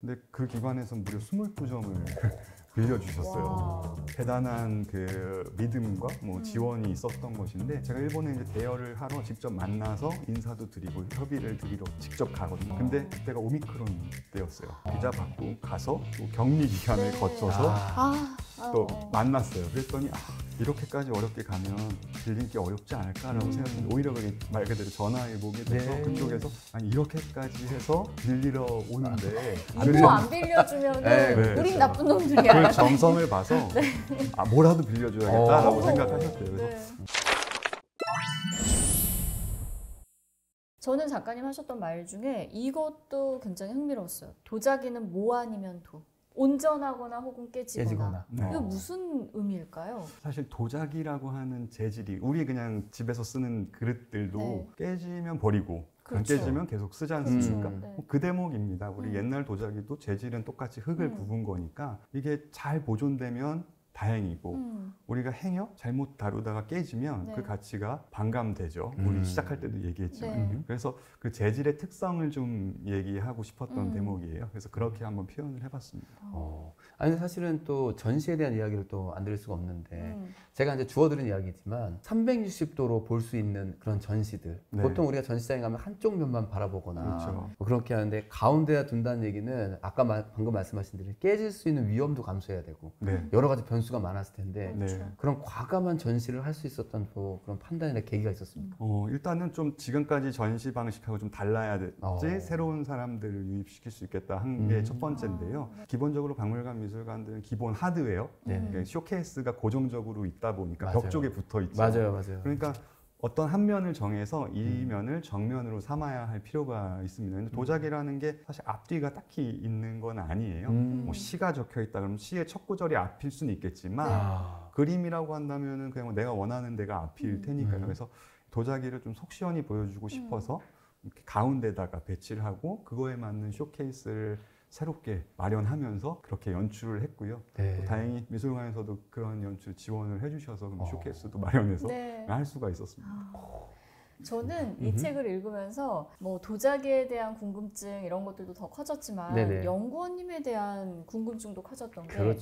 근데 그 기관에서 무려 22점을 빌려주셨어요. 대단한 그 믿음과 뭐 지원이 있었던 것인데, 제가 일본에 이제 대여를 하러 직접 만나서 인사도 드리고 협의를 드리러 직접 가거든요. 근데 그때가 오미크론 때였어요. 비자 받고 가서 또 격리 기간을 거쳐서 또 만났어요. 그랬더니 이렇게까지 어렵게 가면 빌리기 어렵지 않을까라고 생각했는데, 오히려 그게 말 그대로 전화위복이 돼서 그쪽에서 아니 이렇게까지 해서 빌리러 오는데 이거 안 빌려주면 우린 나쁜 놈들이야. 그 정성을 봐서 뭐라도 빌려줘야겠다라고 생각하셨대요. 그래서 저는 작가님 하셨던 말 중에 이것도 굉장히 흥미로웠어요. 도자기는 뭐 아니면 도. 온전하거나 혹은 깨지거나. 이거 무슨 의미일까요? 사실 도자기라고 하는 재질이 우리 그냥 집에서 쓰는 그릇들도 깨지면 버리고 안 깨지면 계속 쓰지 않습니까? 그 대목입니다. 우리 옛날 도자기도 재질은 똑같이 흙을 굽은 거니까 이게 잘 보존되면 다행이고 우리가 행여 잘못 다루다가 깨지면 그 가치가 반감되죠. 우리 시작할 때도 얘기했지만 그래서 그 재질의 특성을 좀 얘기하고 싶었던 대목이에요. 그래서 그렇게 한번 표현을 해봤습니다. 아니 사실은 또 전시에 대한 이야기를 또 안 드릴 수가 없는데 제가 이제 주워들은 이야기지만 360도로 볼 수 있는 그런 전시들 보통 우리가 전시장에 가면 한쪽 면만 바라보거나 뭐 그렇게 하는데 가운데에 둔다는 얘기는 아까 방금 말씀하신 대로 깨질 수 있는 위험도 감수해야 되고 여러 가지 변수가 많았을 텐데 그런 과감한 전시를 할 수 있었던 또 그런 판단이나 계기가 있었습니까? 일단은 좀 지금까지 전시 방식하고 좀 달라야지 새로운 사람들을 유입시킬 수 있겠다 한 게 첫 번째인데요. 기본적으로 박물관 미술관들은 기본 하드웨어, 쇼케이스가 고정적으로 있다 보니까 벽 쪽에 붙어 있죠. 맞아요. 그러니까 어떤 한 면을 정해서 이 면을 정면으로 삼아야 할 필요가 있습니다. 근데 도자기라는 게 사실 앞뒤가 딱히 있는 건 아니에요. 뭐 시가 적혀 있다 그러면 시의 첫 구절이 앞일 수는 있겠지만 그림이라고 한다면은 그냥 내가 원하는 데가 앞일 테니까요. 그래서 도자기를 좀 속 시원히 보여주고 싶어서 이렇게 가운데다가 배치를 하고 그거에 맞는 쇼케이스를 새롭게 마련하면서 그렇게 연출을 했고요. 또 다행히 미술관에서도 그런 연출 지원을 해주셔서 쇼케이스도 마련해서 할 수가 있었습니다. 저는 이 책을 읽으면서 뭐 도자기에 대한 궁금증 이런 것들도 더 커졌지만 연구원님에 대한 궁금증도 커졌던 게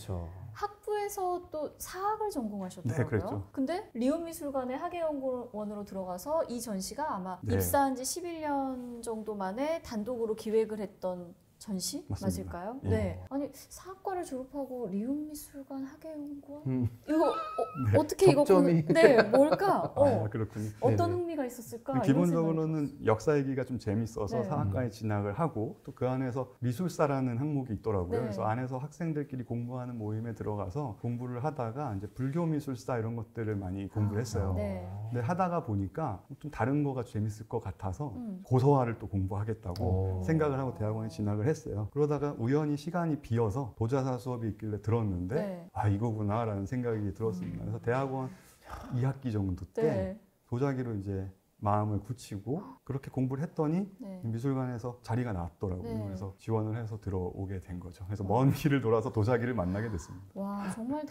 학부에서 또 사학을 전공하셨더라고요. 그랬죠. 근데 리움미술관의 학예연구원으로 들어가서 이 전시가 아마 입사한 지 11년 정도 만에 단독으로 기획을 했던 전시? 맞습니다. 맞을까요? 아니 사학과를 졸업하고 리움미술관 학예연구원? 이거 어떻게 접점이. 이거 뭘까? 그렇군요. 어떤 흥미가 있었을까? 기본적으로는 역사 얘기가 좀 재밌어서 사학과에 진학을 하고 또 그 안에서 미술사라는 항목이 있더라고요. 그래서 안에서 학생들끼리 공부하는 모임에 들어가서 공부를 하다가 이제 불교 미술사 이런 것들을 많이 공부를 했어요. 근데 하다가 보니까 좀 다른 거가 재밌을 것 같아서 고서화를 또 공부하겠다고 생각을 하고 대학원에 진학을 했어요. 그러다가 우연히 시간이 비어서 도자사 수업이 있길래 들었는데 이거구나 라는 생각이 들었습니다. 그래서 대학원 2학기 정도 때 도자기로 이제 마음을 굳히고 그렇게 공부를 했더니 미술관에서 자리가 나왔더라고요. 그래서 지원을 해서 들어오게 된 거죠. 그래서 먼 길을 돌아서 도자기를 만나게 됐습니다. 와, 정말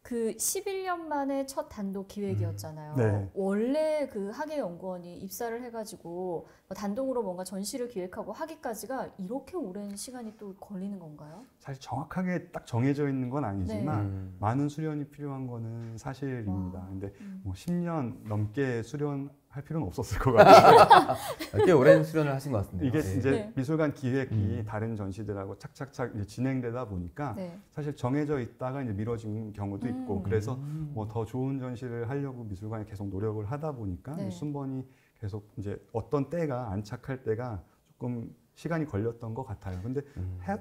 그 11년 만에 첫 단독 기획이었잖아요. 원래 그 학예연구원이 입사를 해가지고 단독으로 뭔가 전시를 기획하고 하기까지가 이렇게 오랜 시간이 또 걸리는 건가요? 사실 정확하게 딱 정해져 있는 건 아니지만 많은 수련이 필요한 거는 사실입니다. 근데 뭐 10년 넘게 수련할 필요는 없었을 것 같아요. 꽤 오랜 수련을 하신 것 같은데요. 이게 이제 미술관 기획이 다른 전시들하고 착착착 이제 진행되다 보니까 사실 정해져 있다가 이제 미뤄진 경우도 있고 그래서 뭐 더 좋은 전시를 하려고 미술관이 계속 노력을 하다 보니까 순번이 계속 이제 어떤 때가 안착할 때가 조금 시간이 걸렸던 것 같아요. 근데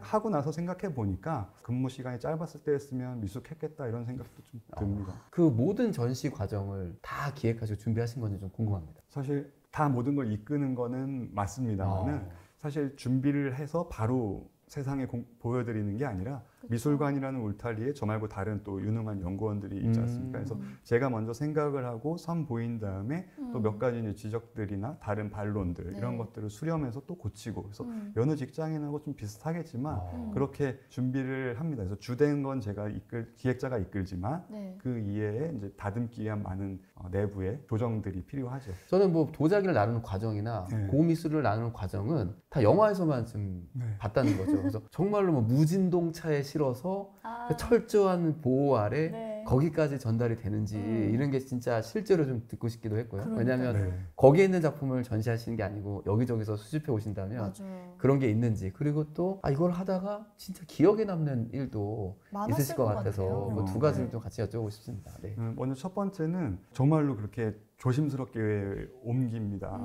하고 나서 생각해 보니까 근무 시간이 짧았을 때였으면 미숙했겠다 이런 생각도 좀 듭니다. 그 모든 전시 과정을 다 기획하시고 준비하신 건지 좀 궁금합니다. 사실 다 모든 걸 이끄는 거는 맞습니다만은 사실 준비를 해서 바로 세상에 보여드리는 게 아니라 미술관이라는 울타리에 저 말고 다른 또 유능한 연구원들이 있지 않습니까? 그래서 제가 먼저 생각을 하고 선 보인 다음에 또 몇 가지 이제 지적들이나 다른 반론들 이런 것들을 수렴해서 또 고치고 그래서 여느 직장인하고 좀 비슷하겠지만 그렇게 준비를 합니다. 그래서 주된 건 제가 기획자가 이끌지만 그 이외에 이제 다듬기 위한 많은 내부의 조정들이 필요하죠. 저는 뭐 도자기를 나누는 과정이나 고미술을 나누는 과정은 다 영화에서만 좀 봤다는 거죠. 있어요. 그래서 정말로 뭐 무진동차에 실어서 아, 철저한 보호 아래 네. 거기까지 전달이 되는지 이런 게 진짜 실제로 좀 듣고 싶기도 했고요. 그러니까요. 왜냐하면 네. 거기에 있는 작품을 전시하시는 게 아니고 여기저기서 수집해 오신다면 맞아요. 그런 게 있는지, 그리고 또 이걸 하다가 진짜 기억에 남는 일도 많았을 있으실 것 같아서 같아요. 뭐 두 가지를 네. 좀 같이 여쭤보고 싶습니다. 네. 먼저 첫 번째는 정말로 그렇게 조심스럽게 옮깁니다.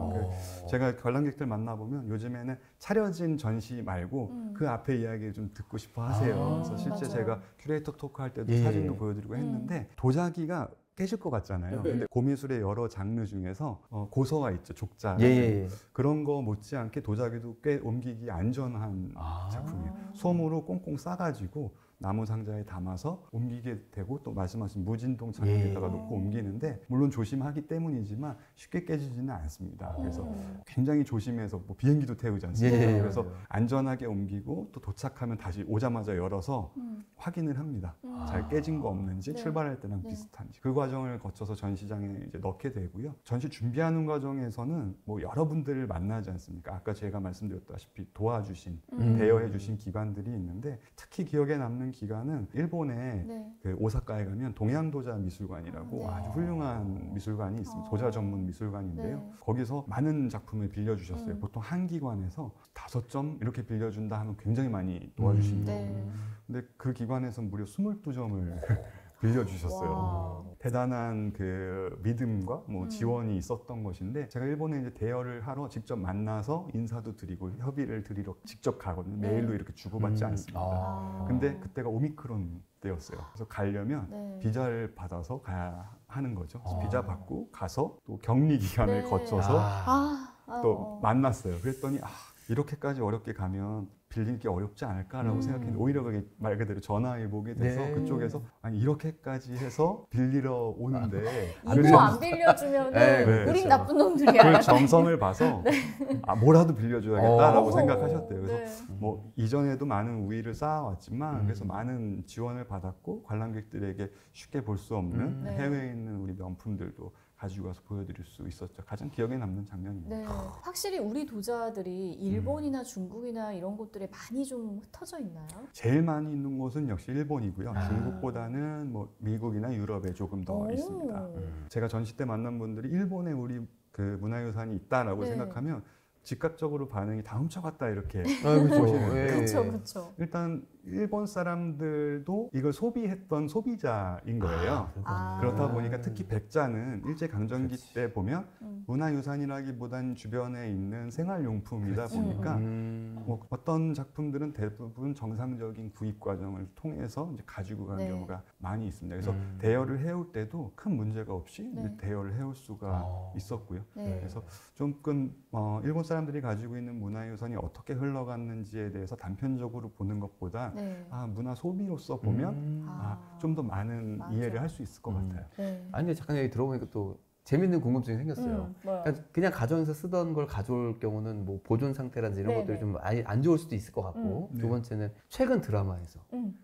제가 관람객들 만나보면 요즘에는 차려진 전시 말고 그 앞에 이야기를 좀 듣고 싶어 하세요. 그래서 실제 맞아요. 제가 큐레이터 토크 할 때도 예. 사진도 보여드리고 했는데 도자기가 깨질 것 같잖아요. 근데 고미술의 여러 장르 중에서 고서가 있죠. 족자. 예. 그런 거 못지않게 도자기도 꽤 옮기기 안전한 작품이에요. 솜으로 꽁꽁 싸가지고 나무 상자에 담아서 옮기게 되고 또 말씀하신 무진동 장에다가 놓고 옮기는데 물론 조심하기 때문이지만 쉽게 깨지지는 않습니다. 그래서 굉장히 조심해서 뭐 비행기도 태우지 않습니까? 예. 그래서 안전하게 옮기고 또 도착하면 다시 오자마자 열어서 확인을 합니다. 잘 깨진 거 없는지 네. 출발할 때랑 네. 비슷한지 그 과정을 거쳐서 전시장에 이제 넣게 되고요. 전시 준비하는 과정에서는 뭐 여러분들을 만나지 않습니까? 아까 제가 말씀드렸다시피 도와주신 대여해주신 기관들이 있는데 특히 기억에 남는 기관은 일본의 네. 그 오사카에 가면 동양도자 미술관이라고 네. 아주 훌륭한 미술관이 있습니다. 도자 전문 미술관인데요. 네. 거기서 많은 작품을 빌려주셨어요. 보통 한 기관에서 5점 이렇게 빌려준다 하면 굉장히 많이 도와주십니다. 네. 근데 그 기관에서 무려 22점을 빌려주셨어요. 와. 대단한 그 믿음과 뭐 지원이 있었던 것인데 제가 일본에 이제 대여를 하러 직접 만나서 인사도 드리고 협의를 드리러 직접 가거든요. 네. 메일로 이렇게 주고받지 않습니다. 아. 근데 그때가 오미크론 때였어요. 그래서 가려면 네. 비자를 받아서 가야 하는 거죠. 그래서 비자 받고 가서 또 격리 기간을 네. 거쳐서 또 어. 만났어요. 그랬더니 이렇게까지 어렵게 가면 빌리기 어렵지 않을까라고 생각했는데 오히려 그게 말 그대로 전화해보게 돼서 네. 그쪽에서 아니 이렇게까지 해서 빌리러 오는데 이거 안 빌려주면은 네, 네, 우린 그렇죠. 나쁜 놈들이야. 그 정성을 봐서 뭐라도 빌려줘야겠다라고 어. 생각하셨대요. 그래서 네. 뭐 이전에도 많은 우위를 쌓아왔지만 그래서 음. 많은 지원을 받았고 관람객들에게 쉽게 볼 수 없는 네. 해외에 있는 우리 명품들도 가지고 가서 보여드릴 수 있었죠. 가장 기억에 남는 장면입니다. 네. 확실히 우리 도자들이 일본이나 중국이나 이런 곳들에 많이 좀 흩어져 있나요? 제일 많이 있는 곳은 역시 일본이고요. 아. 중국보다는 뭐 미국이나 유럽에 조금 더 오. 있습니다. 제가 전시 때 만난 분들이 일본에 우리 그 문화유산이 있다라고 네. 생각하면 즉각적으로 반응이 다 훔쳐갔다 이렇게 그렇죠. 보시는데요. 그렇죠, 그렇죠. 일단 일본 사람들도 이걸 소비했던 소비자인 거예요. 아. 그렇다 보니까 특히 백자는 일제 강점기 그렇지. 때 보면 음. 문화유산이라기보단 주변에 있는 생활용품이다 보니까 뭐 어떤 작품들은 대부분 정상적인 구입 과정을 통해서 이제 가지고 간 네. 경우가 많이 있습니다. 그래서 대여를 해올 때도 큰 문제가 없이 네. 이제 대여를 해올 수가 있었고요. 네. 그래서 조금 일본 사람들이 가지고 있는 문화유산이 어떻게 흘러갔는지에 대해서 단편적으로 보는 것보다 네. 문화 소비로서 보면 좀 더 많은 맞아. 이해를 할 수 있을 것 같아요. 네. 아니 근데 잠깐 얘기 들어보니까 또 재밌는 궁금증이 생겼어요. 뭐요? 그러니까 그냥 가정에서 쓰던 걸 가져올 경우는 뭐 보존 상태라든지 이런 네네. 것들이 좀 안 좋을 수도 있을 것 같고 두 네. 번째는 최근 드라마에서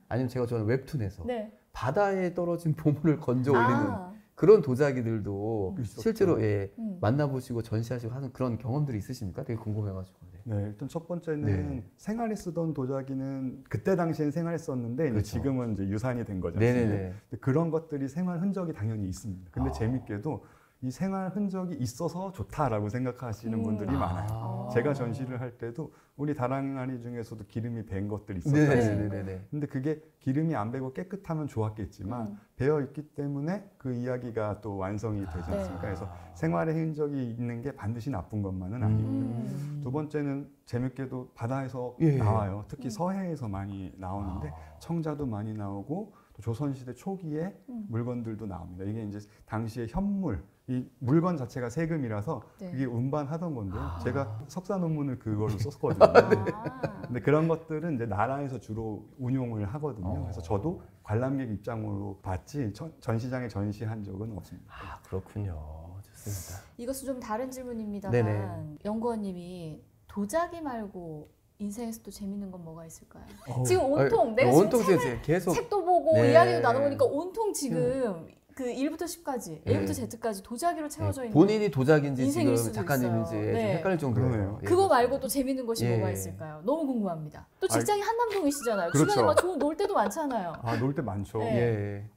아니면 제가 좋아하는 웹툰에서 네. 바다에 떨어진 보물을 건져 올리는 아. 그런 도자기들도 있었죠. 실제로 예, 음. 만나보시고 전시하시고 하는 그런 경험들이 있으십니까? 되게 궁금해가지고. 네. 네, 일단 첫 번째는 네. 생활에 쓰던 도자기는 그때 당시엔 생활에 썼는데 이제 그렇죠. 지금은 이제 유산이 된 거죠. 근데 네네네. 그런 것들이 생활 흔적이 당연히 있습니다. 근데 아. 재밌게도 이 생활 흔적이 있어서 좋다라고 생각하시는 분들이 많아요. 제가 전시를 할 때도 우리 다랑아리 중에서도 기름이 밴 것들이 있었잖아요. 네네네. 근데 그게 기름이 안 배고 깨끗하면 좋았겠지만 배어 있기 때문에 그 이야기가 또 완성이 되지 네. 않습니까? 그래서 생활의 흔적이 있는 게 반드시 나쁜 것만은 아닙니다. 두 번째는 재밌게도 바다에서 예. 나와요. 특히 서해에서 많이 나오는데 청자도 많이 나오고 또 조선시대 초기에 물건들도 나옵니다. 이게 이제 당시의 현물, 이 물건 자체가 세금이라서 네. 그게 운반하던 건데요. 제가 석사 논문을 그걸로 썼거든요. 아. 근데 그런 것들은 이제 나라에서 주로 운용을 하거든요. 그래서 저도 관람객 입장으로 봤지 전시장에 전시한 적은 없습니다. 아 그렇군요. 좋습니다. 이것은 좀 다른 질문입니다만 네네. 연구원님이 도자기 말고 인생에서 또 재밌는 건 뭐가 있을까요? 어우, 지금 온통 내가 온통 지금 계속 책도 보고 네. 이야기도 나눠보니까 온통 지금 그 1부터 10까지, 네. A부터 Z까지 도자기로 채워져 있는 본인이 도자기인지 인생일 지금 수도 작가님인지 있어요. 좀 네. 헷갈릴 정도예요. 그러네요. 예, 그거 그렇습니다. 말고 또 재밌는 것이 예. 뭐가 있을까요? 너무 궁금합니다. 또 직장이 한남동이시잖아요. 그렇죠. 주변에 막 좋은 놀 때도 많잖아요. 놀 때 많죠. 네. 예.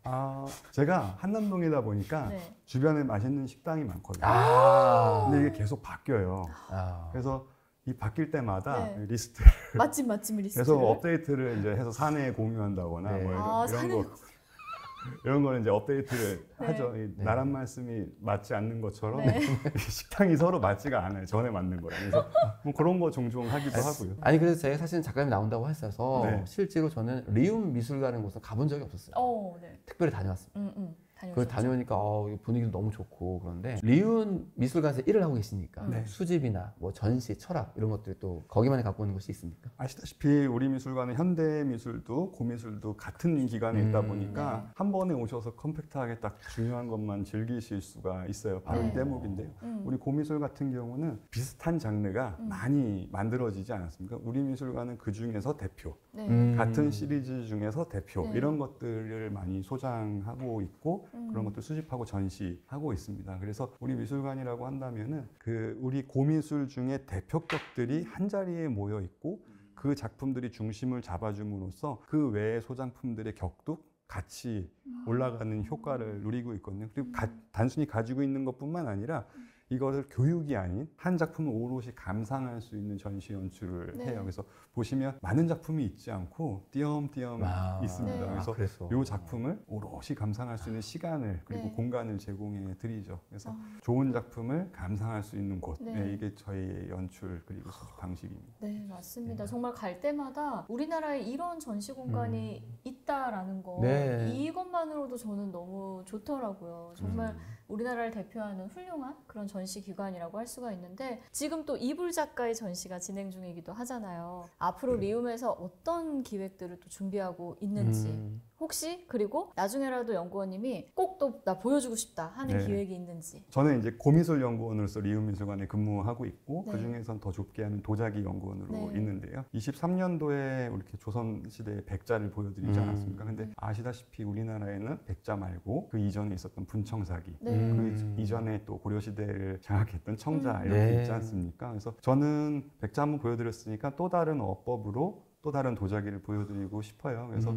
제가 한남동이다 보니까 네. 주변에 맛있는 식당이 많거든요. 아. 근데 이게 계속 바뀌어요. 아. 그래서 이 바뀔 때마다 네. 리스트 맛집 리스트를. 계속 업데이트를 이제 해서 사내에 공유한다거나 네. 뭐 아, 이런 사내에 거 이런 거는 이제 업데이트를 네. 하죠. 이 네. 나란 말씀이 맞지 않는 것처럼 네. 식당이 서로 맞지가 않아요. 전에 맞는 거랑. 그래서 뭐 그런 거 종종 하기도 하고요. 아니 그래서 제가 사실은 작가님 나온다고 했어서 네. 실제로 저는 리움 미술관은 곳은 가본 적이 없었어요. 네. 특별히 다녀왔습니다. 다녀오셨죠? 그걸 다녀오니까 분위기도 너무 좋고 그런데 리움 미술관에서 일을 하고 계시니까 네. 수집이나 뭐 전시, 철학 이런 것들이 또 거기만에 갖고 있는 것이 있습니까? 아시다시피 우리 미술관은 현대 미술도 고미술도 같은 기관에 있다 보니까 네. 한 번에 오셔서 컴팩트하게 딱 중요한 것만 즐기실 수가 있어요. 바로 네. 이 대목인데요. 우리 고미술 같은 경우는 비슷한 장르가 많이 만들어지지 않았습니까? 우리 미술관은 그 중에서 대표, 네. 같은 시리즈 중에서 대표 네. 이런 것들을 많이 소장하고 있고 그런 것들 수집하고 전시하고 있습니다. 그래서 우리 미술관이라고 한다면은 그 우리 고미술 중에 대표격들이 한 자리에 모여 있고 그 작품들이 중심을 잡아줌으로써 그 외의 소장품들의 격도 같이 올라가는 효과를 누리고 있거든요. 그리고 단순히 가지고 있는 것뿐만 아니라 이거를 교육이 아닌 한 작품을 오롯이 감상할 수 있는 전시 연출을 네. 해요. 그래서 보시면 많은 작품이 있지 않고 띄엄띄엄 있습니다. 네. 그래서 이 작품을 오롯이 감상할 수 있는 시간을 그리고 네. 공간을 제공해 드리죠. 그래서 좋은 작품을 감상할 수 있는 곳, 네. 이게 저희 연출 그리고 수집 방식입니다. 네, 맞습니다. 정말 갈 때마다 우리나라에 이런 전시 공간이 있다라는 거 네. 이것만으로도 저는 너무 좋더라고요. 정말 우리나라를 대표하는 훌륭한 그런 전시 기관이라고 할 수가 있는데 지금 또 이불 작가의 전시가 진행 중이기도 하잖아요. 앞으로 리움에서 어떤 기획들을 또 준비하고 있는지 혹시 그리고 나중에라도 연구원님이 꼭 또 나 보여주고 싶다 하는 네. 기획이 있는지. 저는 이제 고미술 연구원으로서 리움미술관에 근무하고 있고 네. 그 중에선 더 좁게 하면 도자기 연구원으로 네. 있는데요. 23년도에 이렇게 조선 시대의 백자를 보여드리지 않았습니까? 근데 아시다시피 우리나라에는 백자 말고 그 이전에 있었던 분청사기, 네. 그 이전에 또 고려 시대를 장악했던 청자 이렇게 네. 있지 않습니까? 그래서 저는 백자 한번 보여드렸으니까 또 다른 어법으로 또 다른 도자기를 보여드리고 싶어요. 그래서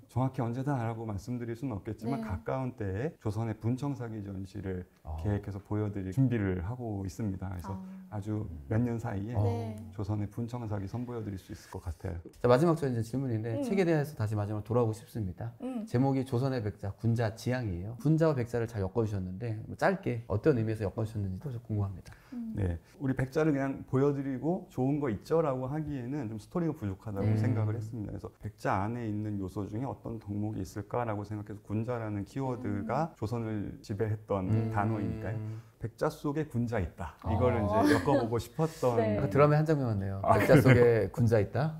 정확히 언제다라고 말씀드릴 수는 없겠지만 네. 가까운 때에 조선의 분청사기 전시를 계획해서 보여드릴 준비를 하고 있습니다. 그래서 아주 몇 년 사이에 네. 조선의 분청사기 선보여드릴 수 있을 것 같아요. 자, 마지막 저 이제 질문인데 책에 대해서 다시 마지막으로 돌아오고 싶습니다. 제목이 조선의 백자, 군자, 지향이에요. 군자와 백자를 잘 엮어주셨는데 뭐 짧게 어떤 의미에서 엮어주셨는지도 좀 궁금합니다. 네, 우리 백자를 그냥 보여드리고 좋은 거 있죠라고 하기에는 좀 스토리가 부족하다고 생각을 했습니다. 그래서 백자 안에 있는 요소 중에 어떤 덕목이 있을까라고 생각해서 군자라는 키워드가 조선을 지배했던 단어이니까요. 백자 속에 군자 있다. 이거를 이제 엮어보고 싶었던. 네. 약간 드라마의 한 장면 같네요. 백자 속에 군자 있다.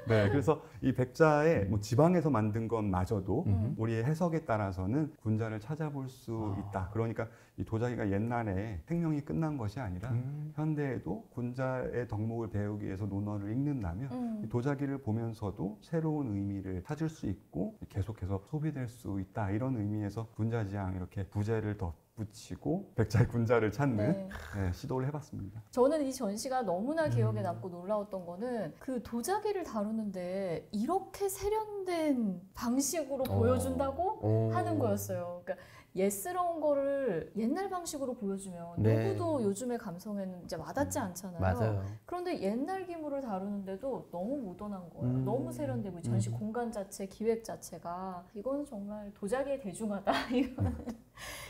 네, 그래서 이 백자의 뭐 지방에서 만든 것마저도 우리의 해석에 따라서는 군자를 찾아볼 수 있다. 그러니까 이 도자기가 옛날에 생명이 끝난 것이 아니라 현대에도 군자의 덕목을 배우기 위해서 논어를 읽는다면 이 도자기를 보면서도 새로운 의미를 찾을 수 있고 계속해서 소비될 수 있다. 이런 의미에서 군자지향 이렇게 부제를 더 붙이고 백자의 군자를 찾는 네. 시도를 해봤습니다. 저는 이 전시가 너무나 기억에 남고 놀라웠던 거는 그 도자기를 다루는데 이렇게 세련된 방식으로 보여준다고 하는 거였어요. 그러니까 옛스러운 거를 옛날 방식으로 보여주면 네. 누구도 요즘의 감성에는 이제 와닿지 않잖아요. 맞아요. 그런데 옛날 기물을 다루는데도 너무 모던한 거예요. 너무 세련되고 전시 공간 자체, 기획 자체가 이거는 정말 도자기의 대중화다.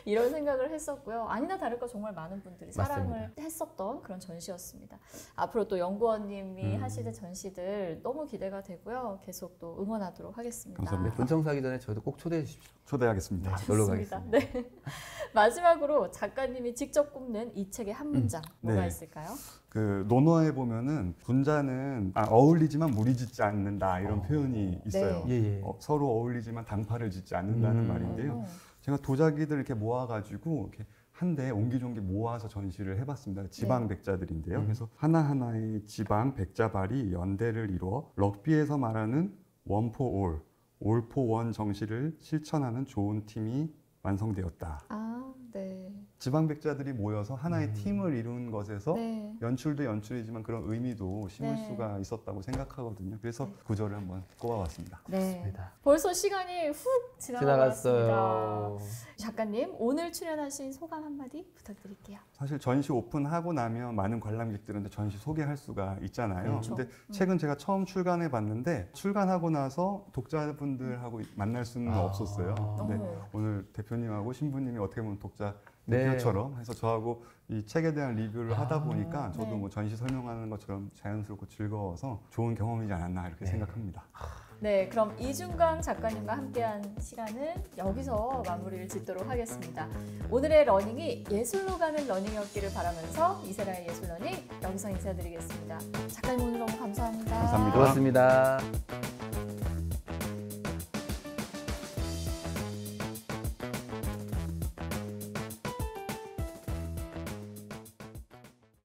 이런 생각을 했었고요. 아니나 다를까 정말 많은 분들이 사랑을 맞습니다. 했었던 그런 전시였습니다. 앞으로 또 연구원님이 하실 전시들 너무 기대가 되고요. 계속 또 응원하도록 하겠습니다. 감사합니다. 분청사기 전에 저희도 꼭 초대해 주십시오. 초대하겠습니다. 놀러 좋습니다. 가겠습니다. 네. 마지막으로 작가님이 직접 꼽는 이 책의 한 문장 뭐가 네. 있을까요? 그 논어에 보면은 군자는 어울리지만 무리 짓지 않는다 이런 표현이 있어요. 네. 예, 예. 서로 어울리지만 당파를 짓지 않는다는 말인데요. 제가 도자기들 이렇게 모아가지고 이렇게 한데 옹기종기 모아서 전시를 해봤습니다. 지방 백자들인데요. 그래서 하나하나의 지방 백자발이 연대를 이루어 럭비에서 말하는 원포올, 올포원 정시를 실천하는 좋은 팀이 완성되었다. 아, 네. 지방백자들이 모여서 하나의 팀을 이룬 것에서 네. 연출도 연출이지만 그런 의미도 심을 네. 수가 있었다고 생각하거든요. 그래서 구절을 한번 꼽아봤습니다. 네. 좋습니다. 벌써 시간이 훅 지나갔습니다. 지나갔어요. 작가님, 오늘 출연하신 소감 한마디 부탁드릴게요. 사실 전시 오픈하고 나면 많은 관람객들한테 전시 소개할 수가 있잖아요. 그렇죠. 근데 책은 제가 처음 출간해 봤는데 출간하고 나서 독자분들하고 만날 수는 없었어요. 근데 오늘 대표님하고 신부님이 어떻게 보면 독자 대표처럼 해서 저하고 이 책에 대한 리뷰를 하다 보니까 저도 네. 뭐 전시 설명하는 것처럼 자연스럽고 즐거워서 좋은 경험이지 않았나 이렇게 생각합니다. 네, 그럼 이중강 작가님과 함께한 시간은 여기서 마무리를 짓도록 하겠습니다. 오늘의 러닝이 예술로 가는 러닝이었기를 바라면서 이세라의 예술러닝 여기서 인사드리겠습니다. 작가님 오늘 너무 감사합니다. 감사합니다. 고맙습니다.